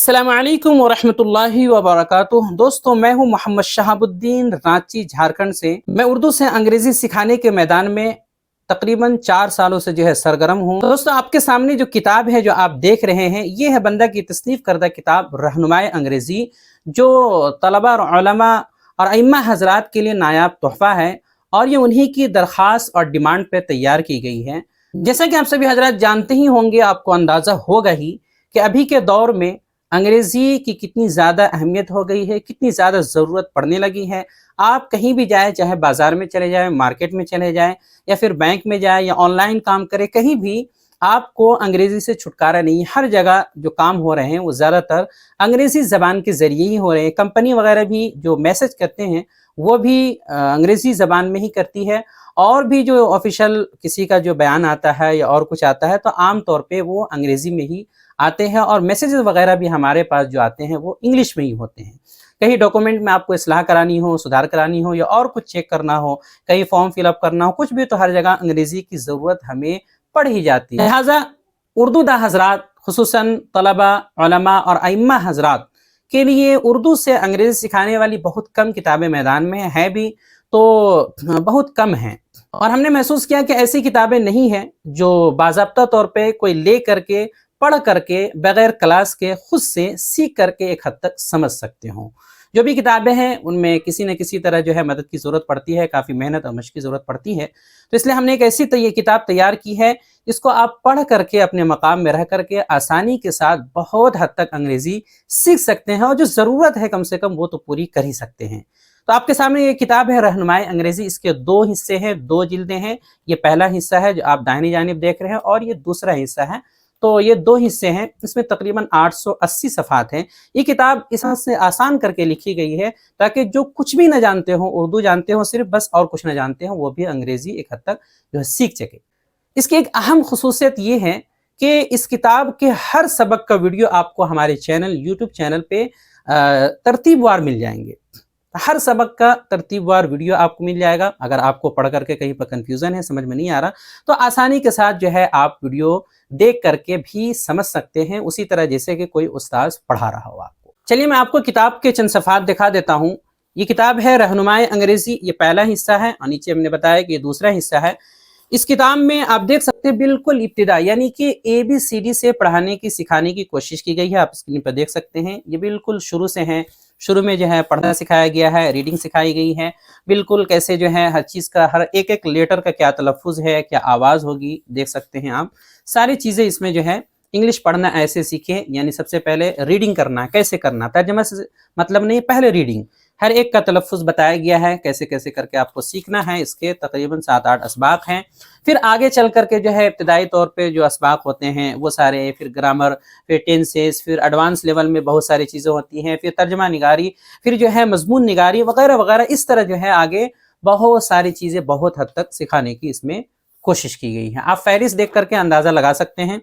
अस्सलाम वालेकुम वरहमतुल्लाहि वबरकातुह। दोस्तों, मैं हूं मोहम्मद शहाबुद्दीन, रांची झारखंड से। मैं उर्दू से अंग्रेजी सिखाने के मैदान में तकरीबन 4 सालों से सरगर्म हूं। दोस्तों, आपके सामने जो किताब है जो आप देख रहे हैं, ये है बंदा की तसनीफ करदा किताब रहनुमाए अंग्रेजी, जो तलबा और उलमा और अइम्मा हजरात के लिए नायाब तोहफा है और ये उन्हीं की दरख्वास्त और डिमांड पे तैयार की गई है। जैसा कि आप सभी हजरात जानते ही होंगे, आपको अंदाज़ा होगा ही कि अभी के दौर में अंग्रेज़ी की कितनी ज़्यादा अहमियत हो गई है, कितनी ज़्यादा ज़रूरत पड़ने लगी है। आप कहीं भी जाएँ, चाहे बाज़ार में चले जाएँ, मार्केट में चले जाएँ या फिर बैंक में जाएँ या ऑनलाइन काम करें, कहीं भी आपको अंग्रेज़ी से छुटकारा नहीं है। हर जगह जो काम हो रहे हैं वो ज़्यादातर अंग्रेज़ी ज़बान के ज़रिए ही हो रहे हैं। कंपनी वगैरह भी जो मैसेज करते हैं वो भी अंग्रेज़ी ज़बान में ही करती है, और भी जो ऑफ़िशियल किसी का जो बयान आता है या और कुछ आता है तो आम तौर पे वो अंग्रेज़ी में ही आते हैं, और मैसेजेस वगैरह भी हमारे पास जो आते हैं वो इंग्लिश में ही होते हैं। कहीं डॉक्यूमेंट में आपको इस्लाह करानी हो, सुधार करानी हो या और कुछ चेक करना हो, कहीं फॉर्म फिलअप करना हो, कुछ भी, तो हर जगह अंग्रेज़ी की ज़रूरत हमें पड़ ही जाती है। लिहाजा उर्दू दा हज़रात, खुसूसन तलबा, उलमा और अइम्मा हज़रात के लिए उर्दू से अंग्रेज़ी सिखाने वाली बहुत कम किताबें मैदान में हैं भी, तो बहुत कम हैं। और हमने महसूस किया कि ऐसी किताबें नहीं हैं जो बाज़ाब्ता तौर पे कोई ले करके, पढ़ करके, बगैर क्लास के खुद से सीख करके एक हद तक समझ सकते हों। जो भी किताबें हैं उनमें किसी न किसी तरह मदद की ज़रूरत पड़ती है, काफ़ी मेहनत और मशक़ की ज़रूरत पड़ती है। तो इसलिए हमने एक ऐसी किताब तैयार की है जिसको आप पढ़ करके अपने मकाम में रह करके आसानी के साथ बहुत हद तक अंग्रेज़ी सीख सकते हैं, और जो ज़रूरत है कम से कम वो तो पूरी कर ही सकते हैं। तो आपके सामने ये किताब है रहनुमाए अंग्रेज़ी। इसके 2 हिस्से हैं, 2 जिल्दें हैं। ये पहला हिस्सा है जो आप दाहिनी जानिब देख रहे हैं, और ये दूसरा हिस्सा है। तो ये 2 हिस्से हैं, इसमें तकरीबन 880 सफ़हात हैं। ये किताब इस हद से आसान करके लिखी गई है ताकि जो कुछ भी ना जानते हों, उर्दू जानते हों सिर्फ बस, और कुछ ना जानते हों, वो भी अंग्रेज़ी एक हद तक सीख सके। इसकी एक अहम ख़ुसूसियत ये है कि इस किताब के हर सबक का वीडियो आपको हमारे यूट्यूब चैनल पे तरतीबवार मिल जाएंगे। हर सबक का तरतीबवार वीडियो आपको मिल जाएगा। अगर आपको पढ़ करके कहीं पर कन्फ्यूज़न है, समझ में नहीं आ रहा, तो आसानी के साथ आप वीडियो देख करके भी समझ सकते हैं, उसी तरह जैसे कि कोई उस्ताद पढ़ा रहा हो आपको। चलिए मैं आपको किताब के चंद सफ़हात दिखा देता हूँ। ये किताब है रहनुमाए अंग्रेज़ी, ये पहला हिस्सा है, और नीचे हमने बताया कि ये दूसरा हिस्सा है। इस किताब में आप देख सकते हैं बिल्कुल इब्तिदा यानी कि ABCD से पढ़ाने की, सिखाने की कोशिश की गई है। आप स्क्रीन पर देख सकते हैं, ये बिल्कुल शुरू से हैं। शुरू में पढ़ना सिखाया गया है, रीडिंग सिखाई गई है, बिल्कुल कैसे हर चीज़ का, हर एक लेटर का क्या तलफ़्फ़ुज़ है, क्या आवाज़ होगी, देख सकते हैं आप। सारी चीज़ें इसमें इंग्लिश पढ़ना ऐसे सीखें, यानी सबसे पहले रीडिंग करना कैसे करना, तर्जुमा से मतलब नहीं, पहले रीडिंग, हर एक का तलफ़्फ़ुज़ बताया गया है, कैसे कैसे करके आपको सीखना है। इसके तकरीबन 7-8 असबाक हैं। फिर आगे चल करके इब्तिदाई तौर पे जो असबाक होते हैं वो सारे, फिर ग्रामर, फिर टेंसेस, फिर एडवांस लेवल में बहुत सारी चीज़ें होती हैं, फिर तर्जुमा निगारी, फिर मज़मून निगारी वगैरह वगैरह। इस तरह आगे बहुत सारी चीज़ें बहुत हद तक सिखाने की इसमें कोशिश की गई है। आप फ़हरिस्त देख करके अंदाज़ा लगा सकते हैं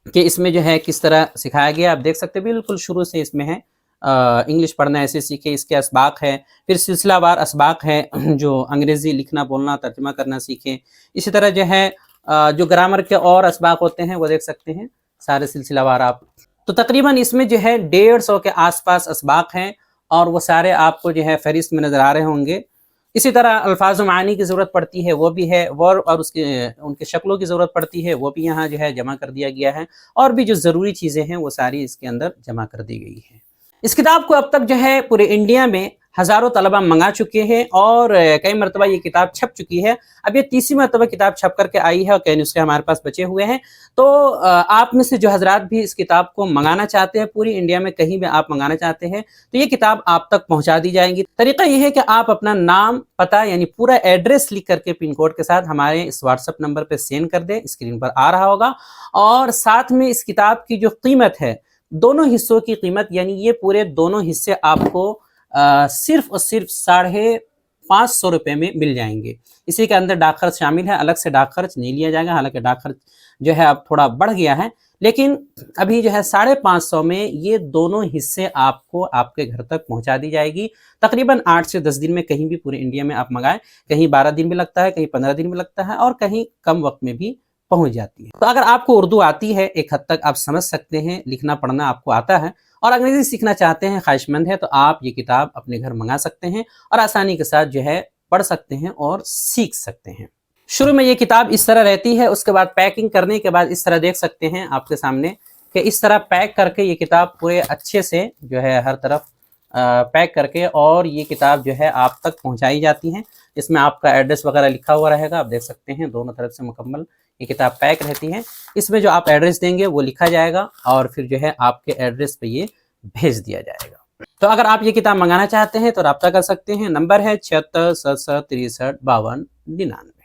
कि इसमें किस तरह सिखाया गया। आप देख सकते हैं बिल्कुल शुरू से इसमें है इंग्लिश पढ़ना ऐसे सीखे, इसके असबाक है, फिर सिलसिलावार असबाक है जो अंग्रेज़ी लिखना, बोलना, तर्जुमा करना सीखें। इसी तरह जो ग्रामर के और असबाक होते हैं वो देख सकते हैं, सारे सिलसिलावार आप। तो तकरीबन इसमें 150 के आसपास असबाक हैं, और वो सारे आपको फ़हरिस्त में नज़र आ रहे होंगे। इसी तरह अल्फाज़ व मानी की ज़रूरत पड़ती है, वो भी है, और उनके शक्लों की ज़रूरत पड़ती है, वो भी यहाँ जमा कर दिया गया है, और भी जो ज़रूरी चीज़ें हैं वो सारी इसके अंदर जमा कर दी गई हैं। इस किताब को अब तक पूरे इंडिया में हज़ारों तलबा मंगा चुके हैं, और कई मरतबा ये किताब छप चुकी है। अब ये 30वीं मरतबा किताब छप करके आई है, और कई नुस्खे हमारे पास बचे हुए हैं। तो आप में से जो हजरात भी इस किताब को मंगाना चाहते हैं, पूरी इंडिया में कहीं भी आप मंगाना चाहते हैं, तो ये किताब आप तक पहुंचा दी जाएंगी। तरीका ये है कि आप अपना नाम, पता, यानी पूरा एड्रेस लिख करके पिन कोड के साथ हमारे इस व्हाट्सएप नंबर पर सेंड कर दें, स्क्रीन पर आ रहा होगा। और साथ में इस किताब की जो कीमत है, दोनों हिस्सों की कीमत, यानी ये पूरे दोनों हिस्से आपको सिर्फ और सिर्फ 550 रुपये में मिल जाएंगे। इसी के अंदर डाक खर्च शामिल है, अलग से डाक खर्च नहीं लिया जाएगा। हालांकि डाक खर्च अब थोड़ा बढ़ गया है, लेकिन अभी 550 में ये दोनों हिस्से आपको आपके घर तक पहुंचा दी जाएगी। तकरीबन 8 से 10 दिन में, कहीं भी पूरे इंडिया में आप मंगाएं, कहीं 12 दिन भी लगता है, कहीं 15 दिन भी लगता है, और कहीं कम वक्त में भी पहुंच जाती है। तो अगर आपको उर्दू आती है, एक हद तक आप समझ सकते हैं, लिखना पढ़ना आपको आता है और अंग्रेजी सीखना चाहते हैं, ख्वाहिशमंद है, तो आप ये किताब अपने घर मंगा सकते हैं और आसानी के साथ जो है पढ़ सकते हैं और सीख सकते हैं। शुरू में ये किताब इस तरह रहती है, उसके बाद पैकिंग करने के बाद इस तरह देख सकते हैं आपके सामने कि इस तरह पैक करके ये किताब पूरे अच्छे से जो है हर तरफ पैक करके और ये किताब जो है आप तक पहुंचाई जाती है। इसमें आपका एड्रेस वगैरह लिखा हुआ रहेगा, आप देख सकते हैं दोनों तरफ से मुकम्मल ये किताब पैक रहती है। इसमें जो आप एड्रेस देंगे वो लिखा जाएगा और फिर जो है आपके एड्रेस पे ये भेज दिया जाएगा। तो अगर आप ये किताब मंगाना चाहते हैं तो रब्ता कर सकते हैं। नंबर है 76 67 63 52 99।